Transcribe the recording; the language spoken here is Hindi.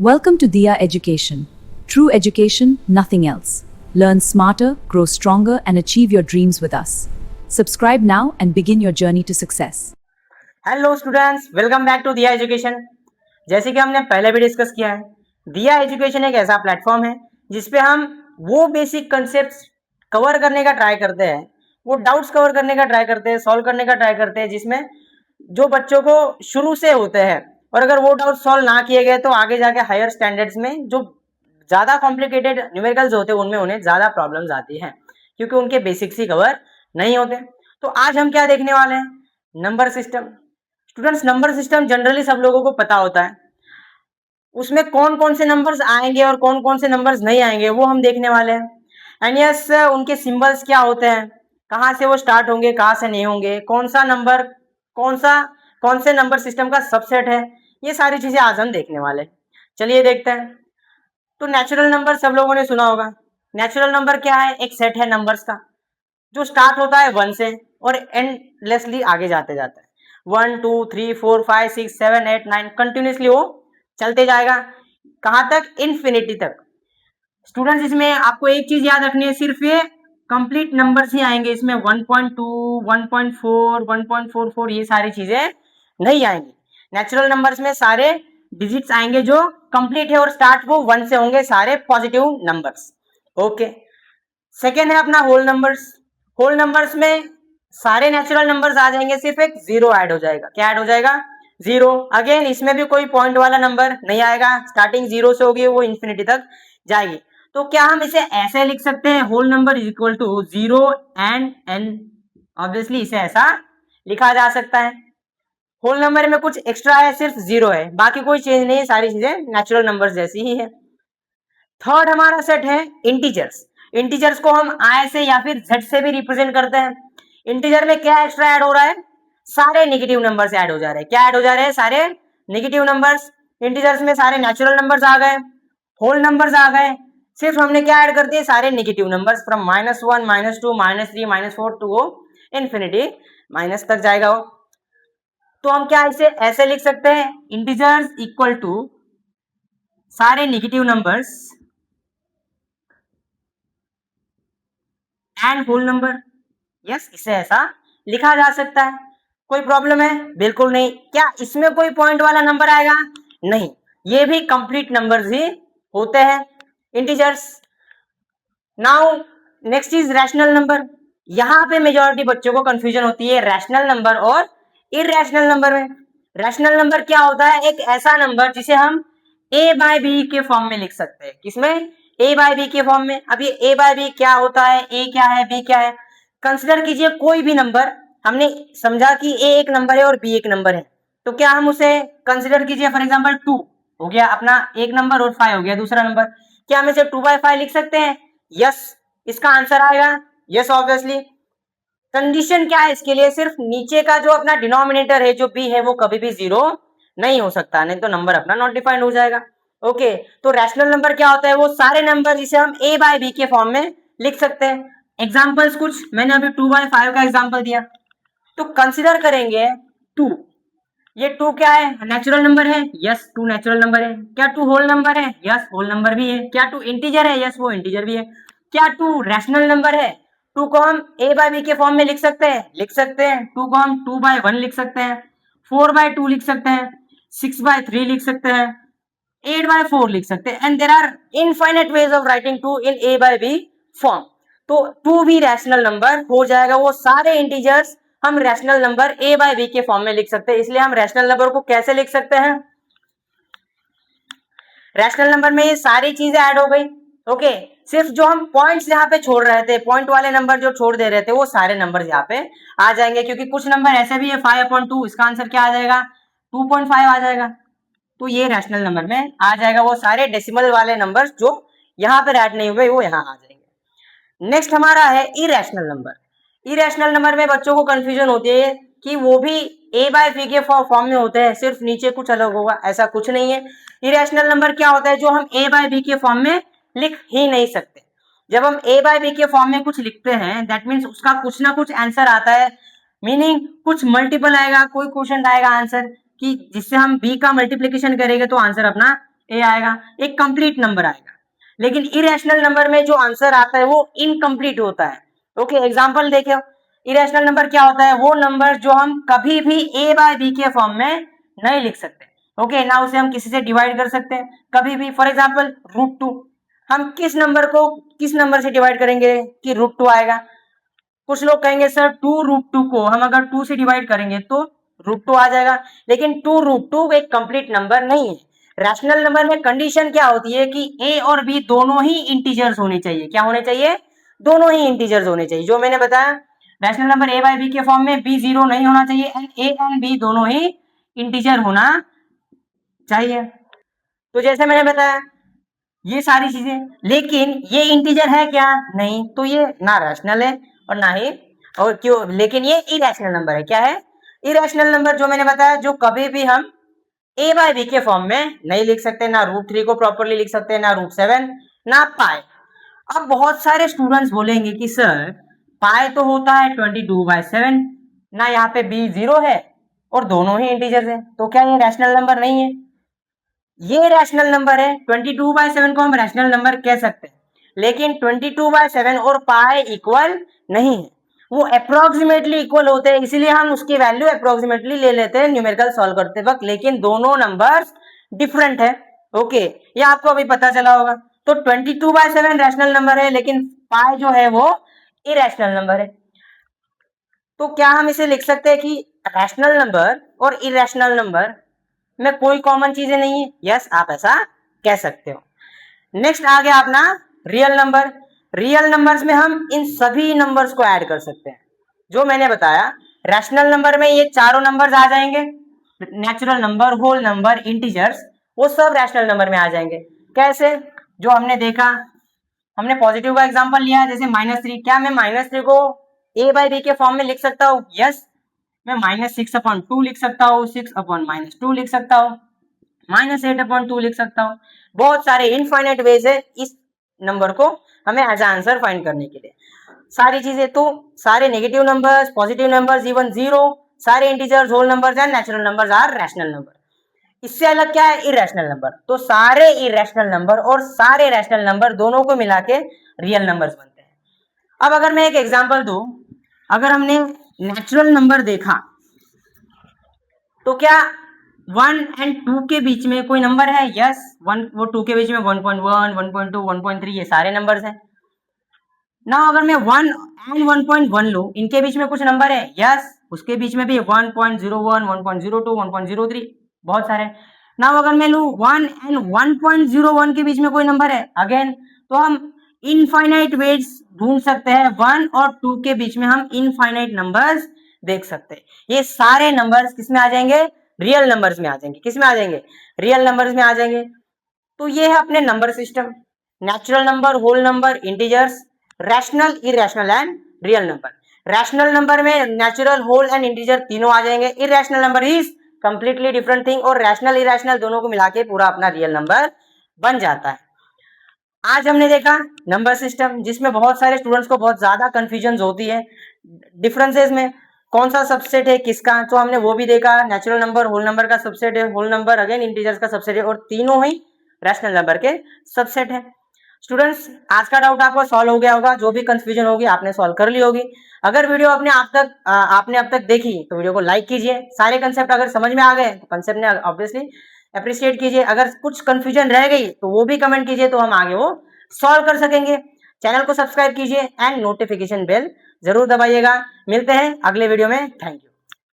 Welcome to Dia Education. True education, nothing else. Learn smarter, grow stronger, and achieve your dreams with us. Subscribe now and begin your journey to success. Hello students, welcome back to Diya education. जैसे कि हमने पहले भी डिस्कस किया है, दिया एजुकेशन एक ऐसा प्लेटफॉर्म है जिसपे हम वो बेसिक कंसेप्ट कवर करने का ट्राई करते हैं, वो डाउट्स कवर करने का ट्राई करते हैं, सॉल्व करने का ट्राई करते हैं, जिसमें जो बच्चों को शुरू से होते हैं और अगर वो डाउट सॉल्व ना किए गए तो आगे जाके हायर स्टैंडर्ड्स में जो ज़्यादा कॉम्प्लिकेटेड न्यूमेरिकल्स होते हैं उनमें उन्हें ज़्यादा प्रॉब्लम्स आती हैं क्योंकि उनके बेसिक्स ही कवर नहीं होते। तो आज हम क्या देखने वाले हैं? Number system. Students, number system generally सब लोगों को पता होता है, उसमें कौन कौन से नंबर्स आएंगे और कौन कौन से नंबर्स नहीं आएंगे वो हम देखने वाले हैं। एंड यस, उनके सिंबल्स क्या होते हैं, कहाँ से वो स्टार्ट होंगे, कहाँ से नहीं होंगे, कौन सा नंबर कौन से नंबर सिस्टम का सबसेट है, ये सारी चीजें आज हम देखने वाले हैं। चलिए देखते हैं। तो नेचुरल नंबर सब लोगों ने सुना होगा। नेचुरल नंबर क्या है? एक सेट है नंबर्स का जो स्टार्ट होता है 1 से और एंडलेसली आगे जाते जाता है। 1 2 3 4 5 6 7 8 9 कंटिन्यूसली वो चलते जाएगा। कहाँ तक? इन्फिनिटी तक। स्टूडेंट्स, इसमें आपको एक चीज याद रखनी है, सिर्फ ये कंप्लीट नंबर्स ही आएंगे, इसमें 1.2 1.4 1.44 ये सारी चीजें नहीं आएंगी। नेचुरल नंबर्स में सारे डिजिट्स आएंगे जो कंप्लीट है और स्टार्ट वो 1 से होंगे, सारे पॉजिटिव नंबर्स। ओके। सेकेंड है अपना होल नंबर्स। होल नंबर्स में सारे नेचुरल नंबर्स आ जाएंगे, सिर्फ एक जीरो ऐड हो जाएगा। क्या ऐड हो जाएगा? जीरो। अगेन इसमें भी कोई पॉइंट वाला नंबर नहीं आएगा, स्टार्टिंग जीरो से होगी, वो इन्फिनिटी तक जाएगी। तो क्या हम इसे ऐसे लिख सकते हैं, whole number is equal to zero and n? Obviously इसे ऐसा लिखा जा सकता है। होल नंबर में कुछ एक्स्ट्रा है, सिर्फ जीरो है, बाकी कोई चेंज नहीं है, सारी चीजें नेचुरल नंबर्स जैसी ही है। थर्ड हमारा सेट है इंटीजर्स। इंटीजर्स को हम आई से या फिर जेड से भी रिप्रेजेंट करते हैं। इंटीजर में क्या एक्स्ट्रा ऐड हो रहा है? सारे नेगेटिव नंबर्स ऐड हो जा रहे हैं। क्या ऐड हो जा रहे हैं? सारे नेगेटिव नंबर्स। इंटीजर्स में सारे नेचुरल नंबर्स आ गए, होल नंबर्स आ गए, सिर्फ हमने क्या ऐड कर दिए? सारे नेगेटिव नंबर्स फ्रॉम -1 -2 -3 -4 टू वो इन्फिनिटी माइनस तक जाएगा वो। तो हम क्या इसे ऐसे लिख सकते हैं, इंटीजर्स इक्वल टू सारे negative numbers and whole number. Yes, इसे ऐसा लिखा जा सकता है। कोई प्रॉब्लम है? बिल्कुल नहीं। क्या इसमें कोई पॉइंट वाला नंबर आएगा? नहीं, ये भी कंप्लीट नंबर्स ही होते हैं, integers. Now next is rational number. यहां पे मेजॉरिटी बच्चों को कंफ्यूजन होती है रैशनल नंबर और इरेशनल नंबर में। रैशनल नंबर क्या होता है? एक ऐसा नंबर जिसे हम a बाय बी के फॉर्म में लिख सकते हैं। किसमें? a बाय बी के फॉर्म में। अब ये a बाय बी क्या होता है, a क्या है, b क्या है? कंसिडर कीजिए कोई भी नंबर, हमने समझा कि a एक नंबर है और b एक नंबर है, तो क्या हम उसे कंसिडर कीजिए, फॉर एग्जांपल 2 हो गया अपना एक नंबर और 5 हो गया दूसरा नंबर। क्या हम इसे 2/5 लिख सकते हैं? यस, इसका आंसर आएगा यस ऑब्वियसली। कंडीशन क्या है इसके लिए? सिर्फ नीचे का जो अपना डिनोमिनेटर है जो b है वो कभी भी जीरो नहीं हो सकता, नहीं तो नंबर अपना नॉट डिफाइंड हो जाएगा। ओके, तो रैशनल नंबर क्या होता है? वो सारे नंबर जिसे हम a बाय बी के फॉर्म में लिख सकते हैं। एग्जांपल्स कुछ मैंने अभी 2/5 का एग्जांपल दिया, तो कंसिडर करेंगे 2। ये 2 क्या है? नेचुरल नंबर है। यस, 2 नेचुरल नंबर है। क्या 2 होल नंबर है? यस, होल नंबर भी है। क्या 2 इंटीजर है? यस, वो इंटीजर भी है। क्या 2 रैशनल नंबर है? 2 को हम a बाय बी के फॉर्म में लिख सकते हैं, लिख सकते हैं। 2 को हम 2/1 लिख सकते हैं, 4/2 लिख सकते हैं, 6/3 लिख सकते हैं, 8/4 लिख सकते हैं, and there are infinite ways of writing 2 in a by b form. तो 2 भी रैशनल नंबर हो जाएगा। वो सारे इंटीजर्स हम rational number a by b के फॉर्म में लिख सकते हैं। इसलिए हम रैशनल नंबर को कैसे लिख सकते हैं? रैशनल नंबर में ये सारी चीजें ऐड हो गई। ओके, सिर्फ जो हम पॉइंट्स यहाँ पे छोड़ रहे थे, पॉइंट वाले नंबर जो छोड़ दे रहे थे, वो सारे नंबर यहाँ पे आ जाएंगे, क्योंकि कुछ नंबर ऐसे भी है 5/2, इसका आंसर क्या आ जाएगा? 2.5 आ जाएगा। तो ये रैशनल नंबर में आ जाएगा। वो सारे डेसिमल वाले नंबर जो यहाँ पे ऐड नहीं हुए वो यहाँ आ जाएंगे। नेक्स्ट हमारा है इरेशनल नंबर। इरेशनल नंबर में बच्चों को कंफ्यूजन होती है कि वो भी a बाय बी के फॉर्म में होते हैं, सिर्फ नीचे कुछ अलग होगा, ऐसा कुछ नहीं है। इरेशनल नंबर क्या होता है? जो हम a बाय बी के फॉर्म में लिख ही नहीं सकते। जब हम a बाय बी के फॉर्म में कुछ लिखते हैं, दैट मीन्स उसका कुछ ना कुछ आंसर आता है, मीनिंग कुछ मल्टीपल आएगा, कोई क्वेश्चन आएगा आंसर कि जिससे हम b का मल्टीप्लीकेशन करेंगे तो आंसर अपना ए आएगा, एक कंप्लीट नंबर आएगा। लेकिन इरेशनल नंबर में जो आंसर आता है वो इनकम्प्लीट होता है। ओके, एग्जांपल देखो, इरेशनल नंबर क्या होता है? वो नंबर जो हम कभी भी ए बाय बी के फॉर्म में नहीं लिख सकते। ओके, ना उसे हम किसी से डिवाइड कर सकते हैं कभी भी। फॉर एग्जांपल √2, हम किस नंबर से डिवाइड करेंगे कि √2 आएगा? कुछ लोग कहेंगे सर 2√2 को हम अगर 2 से डिवाइड करेंगे तो √2 आ जाएगा, लेकिन 2√2 एक कंप्लीट नंबर नहीं है। रैशनल नंबर में कंडीशन क्या होती है कि ए और बी दोनों ही इंटीजर्स होने चाहिए। क्या होने चाहिए? दोनों ही इंटीजर्स होने चाहिए। जो मैंने बताया, rational number a by b के फॉर्म में बी 0 नहीं होना चाहिए एंड ए एंड बी दोनों ही इंटीजर होना चाहिए। तो जैसे मैंने बताया ये सारी चीजें, लेकिन ये इंटीजर है क्या? नहीं, तो ये ना रैशनल है और ना ही, और क्यों, लेकिन ये इरेशनल नंबर है। क्या है? इरेशनल नंबर, जो मैंने बताया, जो कभी भी हम ए बाय बी के फॉर्म में नहीं लिख सकते, ना √3 को प्रॉपरली लिख सकते, ना √7, ना पाई। अब बहुत सारे स्टूडेंट्स बोलेंगे कि सर पाई तो होता है 22/7, ना यहाँ पे बी 0 है और दोनों ही इंटीजर्स हैं, तो क्या ये रैशनल नंबर नहीं है? ये रैशनल नंबर है। 22/7 को हम रैशनल नंबर कह सकते हैं, लेकिन 22/7 और पाई इक्वल नहीं है, वो अप्रोक्सीमेटली इक्वल होते हैं, इसीलिए हम उसकी वैल्यू अप्रोक्सीमेटली ले लेते हैं न्यूमेरिकल सॉल्व करते वक्त, लेकिन दोनों नंबर्स डिफरेंट है। ओके, ये आपको अभी पता चला होगा। तो 22/7 रैशनल नंबर है, लेकिन पाई जो है वो इरेशनल नंबर है। तो क्या हम इसे लिख सकते हैं कि रैशनल नंबर और इरेशनल नंबर में कोई कॉमन चीजें नहीं है? यस, आप ऐसा कह सकते हो। नेक्स्ट आ गया अपना रियल नंबर। रियल नंबर्स में हम इन सभी नंबर्स को ऐड कर सकते हैं। जो मैंने बताया, रैशनल नंबर में ये चारों नंबर्स आ जाएंगे, natural number, whole number, integers, वो सब रैशनल नंबर में आ जाएंगे। कैसे? जो हमने देखा, हमने पॉजिटिव का एग्जांपल लिया, जैसे -3। क्या मैं -3 को ए बाय बी के फॉर्म में लिख सकता हूँ? यस, मैं -6/2 लिख सकता हूँ, 6/-2 लिख सकता हूँ, -8/2 लिख सकता हूँ। बहुत सारे इनफाइनाइट वेज है इस नंबर को हमें एज आंसर फाइंड करने के लिए। सारी चीजें, तो सारे negative numbers, positive numbers, even 0, सारे integers, whole numbers and natural numbers are rational number. इससे अलग क्या है? Irrational number. तो सारे इरेशनल नंबर और सारे रैशनल नंबर दोनों को मिला के रियल नंबर्स बनते हैं। अब अगर मैं एक एग्जांपल दूं, अगर हमने नेचुरल नंबर देखा तो क्या 1 और 2 के बीच में कोई नंबर है? यस, 1 वो 2 के बीच में 1.1, 1.2, 1.3 ये सारे नंबर्स हैं ना। अगर मैं 1 एंड 1.1 लूं, इनके बीच में कुछ नंबर है? यस, उसके बीच में भी 1.01, 1.02, 1.03 बहुत सारे ना। अगर मैं लूं 1 एंड 1.01 के बीच में कोई नंबर है, अगेन, तो हम इनफाइनाइट वेज ढूंढ सकते हैं। 1 और 2 के बीच में हम इनफाइनाइट नंबर्स देख सकते हैं। ये सारे नंबर्स किस में आ जाएंगे? रियल नंबर्स में आ जाएंगे। किस में आ जाएंगे? रियल नंबर्स में आ जाएंगे। तो ये है अपने number system, natural number, whole number, integers, rational, irrational and real number. Rational number में नेचुरल, होल एंड इंटीजर तीनों आ जाएंगे। Irrational number is completely different thing, और रैशनल इरेशनल दोनों को मिला के पूरा अपना रियल नंबर बन जाता है। आज हमने देखा नंबर सिस्टम, जिसमें बहुत सारे स्टूडेंट्स को बहुत ज्यादा कंफ्यूजन होती है डिफरेंसेस में, कौन सा सबसेट है किसका, तो हमने वो भी देखा। नेचुरल नंबर होल नंबर का सबसेट है, होल नंबर अगेन इंटीजर्स का सबसेट है, और तीनों ही रैशनल नंबर के सबसेट है। स्टूडेंट्स, आज का डाउट आपको सॉल्व हो गया होगा, जो भी कंफ्यूजन होगी आपने सॉल्व कर ली होगी। अगर वीडियो आपने अब तक देखी तो वीडियो को लाइक कीजिए। सारे कंसेप्ट अगर समझ में आ गए तो कंसेप्ट ने ऑब्वियसली अप्रिशिएट कीजिए। अगर कुछ कंफ्यूजन रह गई तो वो भी कमेंट कीजिए, तो हम आगे वो सॉल्व कर सकेंगे। चैनल को सब्सक्राइब कीजिए एंड नोटिफिकेशन बेल जरूर दबाइएगा। मिलते हैं अगले वीडियो में। Thank you.